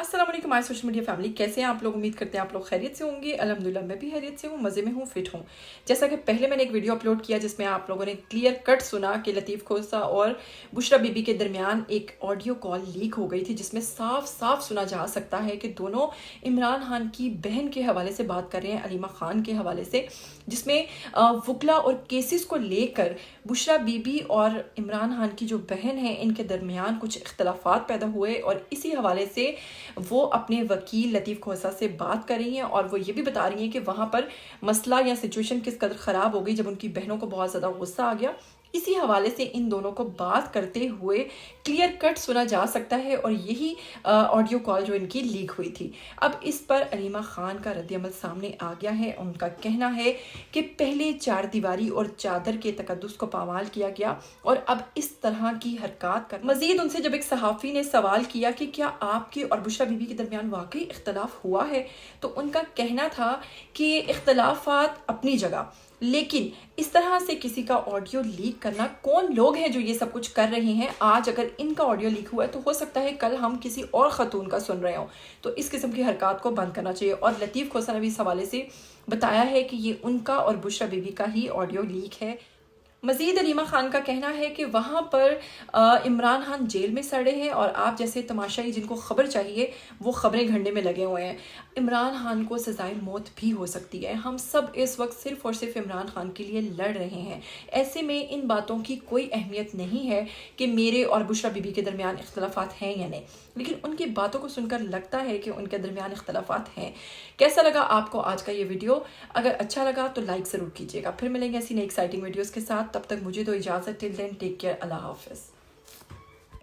अस्सलाम वालेकुम my social media family, कैसे हैं आप लोग। उम्मीद करते हैं आप लोग खैरियत से होंगे। अल्हम्दुलिल्लाह मैं भी खैरियत से हूँ, मज़े में हूँ, फिट हूँ। जैसा कि पहले मैंने एक वीडियो अपलोड किया जिसमें आप लोगों ने क्लियर कट सुना कि लतीफ़ खोसा और बुशरा बीबी के दरमियान एक ऑडियो कॉल लीक हो गई थी, जिसमें साफ साफ सुना जा सकता है कि दोनों इमरान खान की बहन के हवाले से बात कर रहे हैं, अलीमा खान के हवाले से, जिसमें वकला और केसेस को लेकर बुशरा बीबी और इमरान खान की जो बहन है इनके दरमियान कुछ इख्तलाफात पैदा हुए और इसी हवाले से वो अपने वकील लतीफ़ खोसा से बात कर रही हैं और वो ये भी बता रही हैं कि वहाँ पर मसला या सिचुएशन किस कदर ख़राब हो गई जब उनकी बहनों को बहुत ज़्यादा गुस्सा आ गया। इसी हवाले से इन दोनों को बात करते हुए क्लियर कट सुना जा सकता है और यही ऑडियो कॉल जो इनकी लीक हुई थी। अब इस पर अलीमा खान का रद्द-ए-अमल सामने आ गया है। उनका कहना है कि पहले चार दीवारी और चादर के तकद्दुस को पामाल किया गया और अब इस तरह की हरकत कर। मजीद उनसे जब एक सहाफ़ी ने सवाल किया कि क्या आपके और बुशरा बीबी के दरमियान वाकई इख्तलाफ हुआ है, तो उनका कहना था कि इख्तलाफात अपनी जगह, लेकिन इस तरह से किसी का ऑडियो लीक करना, कौन लोग हैं जो ये सब कुछ कर रहे हैं। आज अगर इनका ऑडियो लीक हुआ है तो हो सकता है कल हम किसी और खतून का सुन रहे हों, तो इस किस्म की हरकत को बंद करना चाहिए। और लतीफ़ खोसा ने भी इस हवाले से बताया है कि ये उनका और बुशरा बीबी का ही ऑडियो लीक है। मज़ीद अलीमा खान का कहना है कि वहाँ पर इमरान खान जेल में सड़े हैं और आप जैसे तमाशाई जिनको ख़बर चाहिए वो ख़बरें घड़ने में लगे हुए हैं। इमरान खान को सज़ाए मौत भी हो सकती है। हम सब इस वक्त सिर्फ़ और सिर्फ इमरान खान के लिए लड़ रहे हैं। ऐसे में इन बातों की कोई अहमियत नहीं है कि मेरे और बुशरा बीबी के दरमियान इख्तलाफात हैं या नहीं, लेकिन उनकी बातों को सुनकर लगता है कि उनके दरमियान इख्तलाफात हैं। कैसा लगा आपको आज का ये वीडियो? अगर अच्छा लगा तो लाइक ज़रूर कीजिएगा। फिर मिलेंगे ऐसी नई एक्साइटिंग वीडियोज़ के साथ। तब तक मुझे तो इजाज़त। Till then take care. अल्लाह हाफ़िज़।